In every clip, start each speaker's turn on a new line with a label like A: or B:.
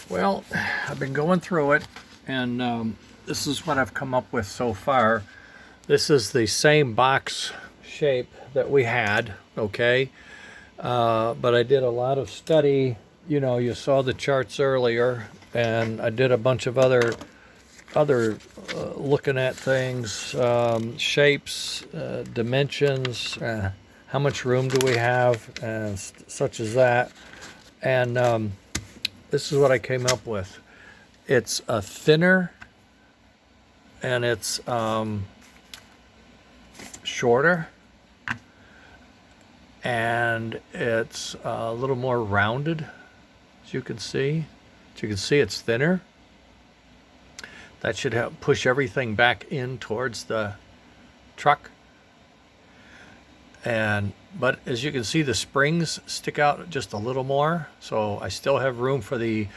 A: Well, I've been going through it, and this is what I've come up with so far. This is the same box shape that we had, okay? But I did a lot of study. You know, you saw the charts earlier, and I did a bunch of other looking at things, shapes, dimensions, how much room do we have, and such as that. And this is what I came up with. It's a thinner, and it's shorter, and it's a little more rounded, as you can see. As you can see, it's thinner. That should help push everything back in towards the truck. But as you can see, the springs stick out just a little more, so I still have room for the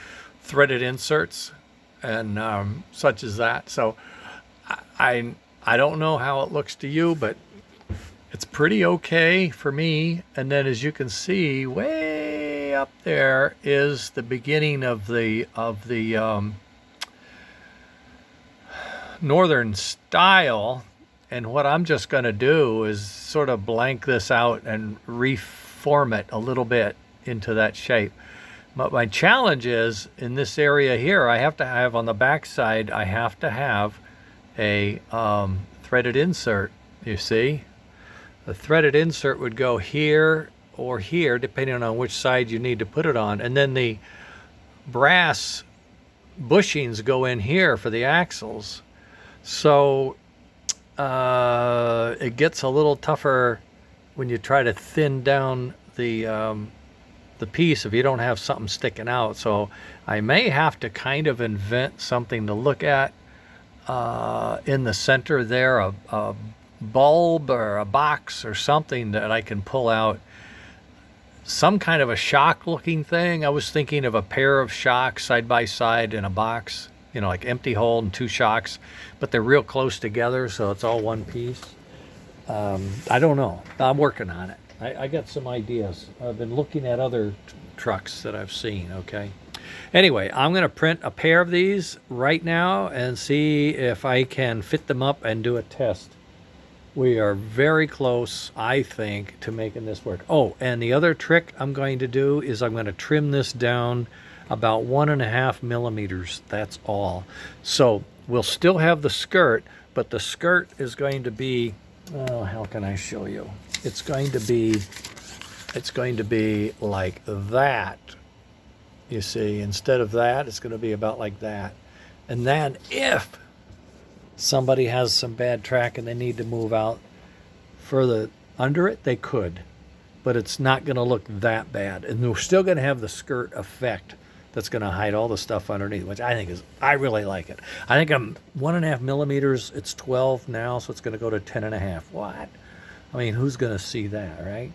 A: threaded inserts and such as that. So I don't know how it looks to you, but it's pretty okay for me. And then, as you can see, way up there is the beginning of the northern style. And what I'm just going to do is sort of blank this out and reform it a little bit into that shape. But my challenge is, in this area here, I have to have on the back side, I have to have a threaded insert, you see. The threaded insert would go here or here, depending on which side you need to put it on. And then the brass bushings go in here for the axles. So it gets a little tougher when you try to thin down the piece if you don't have something sticking out. So I may have to kind of invent something to look at in the center there, a bulb or a box or something that I can pull out. Some kind of a shock looking thing. I was thinking of a pair of shocks side by side in a box, you know, like empty hole and two shocks, but they're real close together, so it's all one piece. I don't know. I'm working on it. I got some ideas. I've been looking at other trucks that I've seen, okay? Anyway, I'm going to print a pair of these right now and see if I can fit them up and do a test. We are very close, I think, to making this work. Oh, and the other trick I'm going to do is I'm going to trim this down about 1.5 millimeters. That's all. So we'll still have the skirt, but the skirt is going to be, oh, how can I show you? It's going to be like that. You see, instead of that, it's going to be about like that. And then if somebody has some bad track and they need to move out further under it, they could. But it's not going to look that bad. And we're still going to have the skirt effect that's going to hide all the stuff underneath, which I really like it. I think I'm 1.5 millimeters. It's 12 now, so it's going to go to 10.5. What? I mean, who's going to see that, right?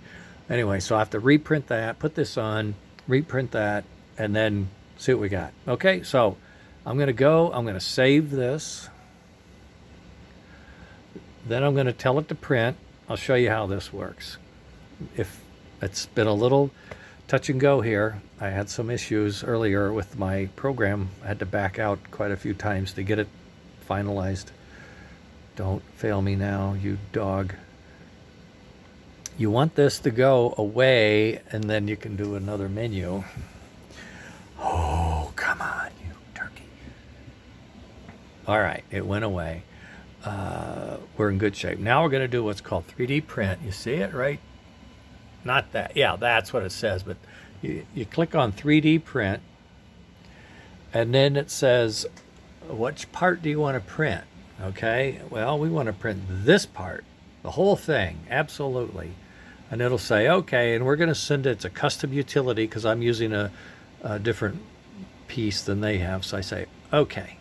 A: Anyway, so I have to reprint that, put this on, reprint that, and then see what we got. Okay, so I'm going to save this. Then I'm going to tell it to print. I'll show you how this works. If it's been a little touch and go here. I had some issues earlier with my program. I had to back out quite a few times to get it finalized. Don't fail me now, you dog. You want this to go away, and then you can do another menu. Oh, come on, you turkey. All right, it went away. We're in good shape. Now we're going to do what's called 3D print. You see it, right? Not that. Yeah, that's what it says. But you click on 3D print, and then it says, which part do you want to print? Okay, well, we want to print this part, the whole thing, absolutely. And it'll say, okay, and we're going to send it. It's a custom utility because I'm using a different piece than they have. So I say, okay.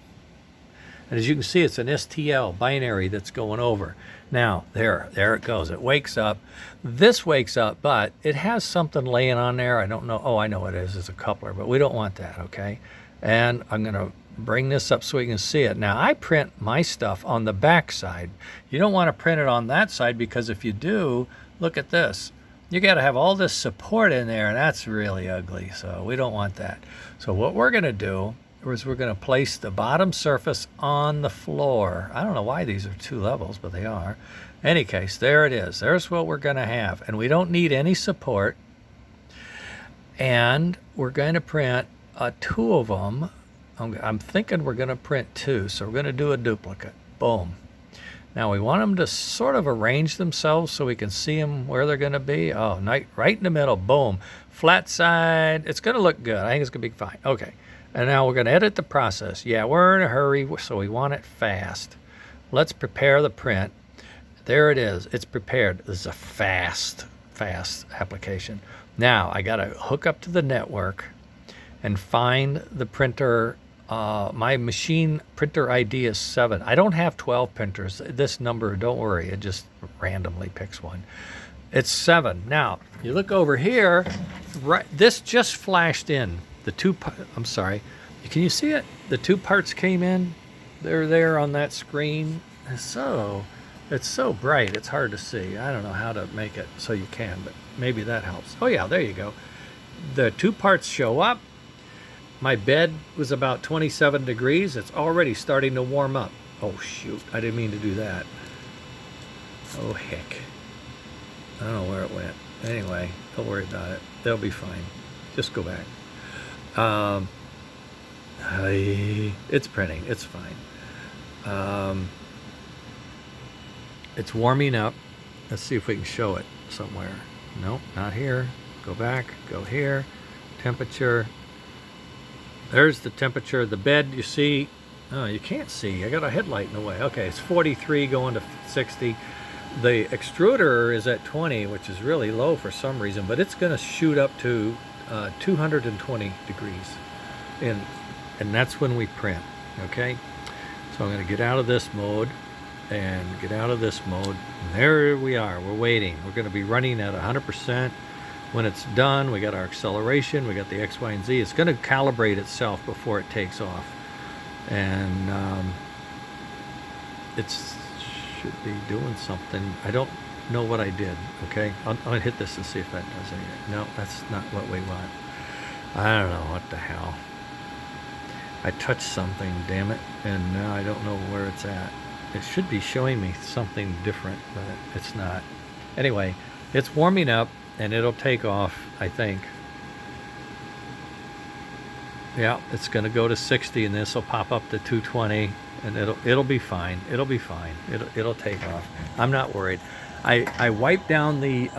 A: And as you can see, it's an STL binary that's going over. Now, there it goes. It wakes up. This wakes up, but it has something laying on there. I don't know. Oh, I know what it is. It's a coupler, but we don't want that, okay? And I'm going to bring this up so we can see it. Now, I print my stuff on the back side. You don't want to print it on that side because if you do, look at this. you got to have all this support in there, and that's really ugly, so we don't want that. So what we're going to do is we're going to place the bottom surface on the floor. I don't know why these are 2 levels, but they are. In any case, there it is. There's what we're going to have, and we don't need any support. And we're going to print 2 of them. I'm thinking we're going to print 2, so we're going to do a duplicate. Boom. Now we want them to sort of arrange themselves so we can see them where they're going to be. Oh, right in the middle. Boom. Flat side. It's going to look good. I think it's going to be fine. Okay. And now we're going to edit the process. Yeah, we're in a hurry, so we want it fast. Let's prepare the print. There it is. It's prepared. This is a fast application. Now I got to hook up to the network and find the printer. My machine printer ID is 7. I don't have 12 printers. This number, don't worry, it just randomly picks one. It's 7. Now you look over here, right? This just flashed in. I'm sorry. Can you see it? The 2 parts came in. They're there on that screen. It's so bright, it's hard to see. I don't know how to make it so you can, but maybe that helps. Oh yeah, there you go. The 2 parts show up. My bed was about 27 degrees. It's already starting to warm up. Oh shoot, I didn't mean to do that. Oh heck. I don't know where it went. Anyway, don't worry about it. They'll be fine. Just go back. It's printing, it's fine. It's warming up. Let's see if we can show it somewhere. Nope, not here. Go back, go here. Temperature. There's the temperature. The bed, you see, oh, you can't see. I got a headlight in the way. Okay, it's 43 going to 60. The extruder is at 20, which is really low for some reason, but it's going to shoot up to 220 degrees. And that's when we print, okay? So I'm going to get out of this mode and get out of this mode. And there we are. We're waiting. We're going to be running at 100%. When it's done, we got our acceleration, we got the X, Y, and Z. It's going to calibrate itself before it takes off. And it should be doing something. I don't know what I did, okay? I'll hit this and see if that does anything. No, that's not what we want. I don't know what the hell. I touched something, damn it, and now I don't know where it's at. It should be showing me something different, but it's not. Anyway, it's warming up. And it'll take off, I think. Yeah, it's going to go to 60, and this will pop up to 220, and it'll be fine. It'll be fine. It'll take off. I'm not worried. I wiped down the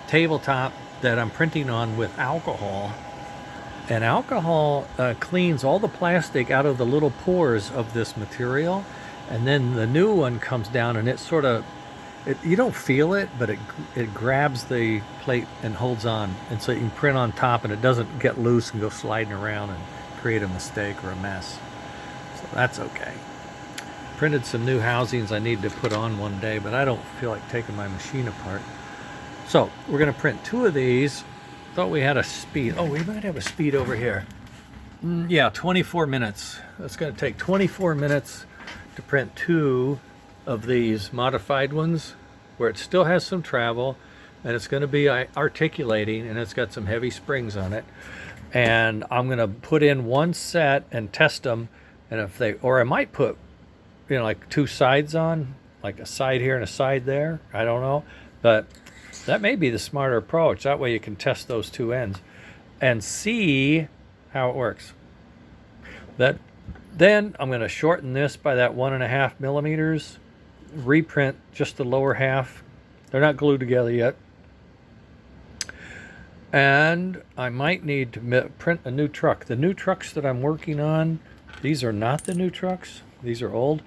A: tabletop that I'm printing on with alcohol, and alcohol cleans all the plastic out of the little pores of this material, and then the new one comes down, and it sort of you don't feel it, but it grabs the plate and holds on, and so you can print on top, and it doesn't get loose and go sliding around and create a mistake or a mess. So that's okay. Printed some new housings I need to put on one day, but I don't feel like taking my machine apart. So we're going to print 2 of these. Thought we had a speed. Oh, we might have a speed over here. Yeah, 24 minutes. It's going to take 24 minutes to print 2 of these modified ones where it still has some travel, and it's going to be articulating, and it's got some heavy springs on it. And I'm going to put in 1 set and test them, and if they, or I might put, like 2 sides on, like a side here and a side there. I don't know, but that may be the smarter approach. That way you can test those 2 ends and see how it works. Then I'm going to shorten this by that 1.5 millimeters, reprint just the lower half. They're not glued together yet. And I might need to print a new truck. The new trucks that I'm working on, these are not the new trucks. These are old.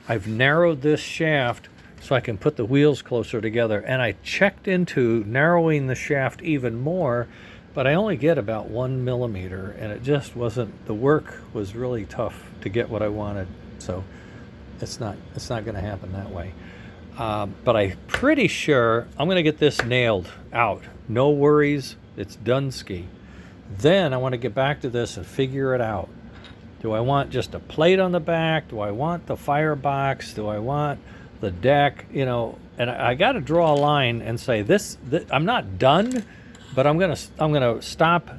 A: I've narrowed this shaft so I can put the wheels closer together. And I checked into narrowing the shaft even more, but I only get about 1 millimeter, and it just wasn't, the work was really tough to get what I wanted. So it's not going to happen that way. But I'm pretty sure I'm going to get this nailed out. No worries. It's done-ski. Then I want to get back to this and figure it out. Do I want just a plate on the back? Do I want the firebox? Do I want the deck, you know, and I got to draw a line and say this, I'm not done, but I'm gonna stop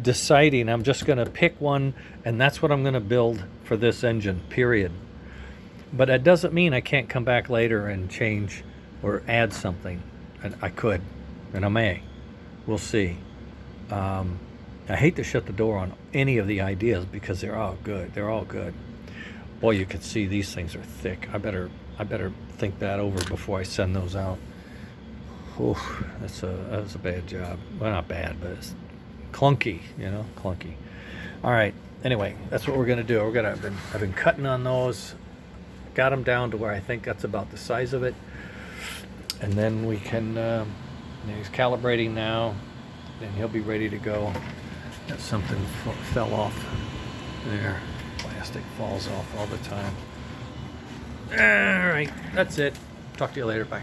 A: deciding. I'm just gonna pick one, and that's what I'm gonna build for this engine, period. But that doesn't mean I can't come back later and change or add something. And I could, and I may. We'll see. I hate to shut the door on any of the ideas because they're all good. They're all good. Boy, you can see these things are thick. I better think that over before I send those out. Oof, that was a bad job. Well, not bad, but it's clunky, you know, clunky. All right. Anyway, that's what we're gonna do. I've been cutting on those. Got them down to where I think that's about the size of it, and then we can. He's calibrating now, and he'll be ready to go. That something fell off there. Plastic falls off all the time. All right, that's it. Talk to you later. Bye.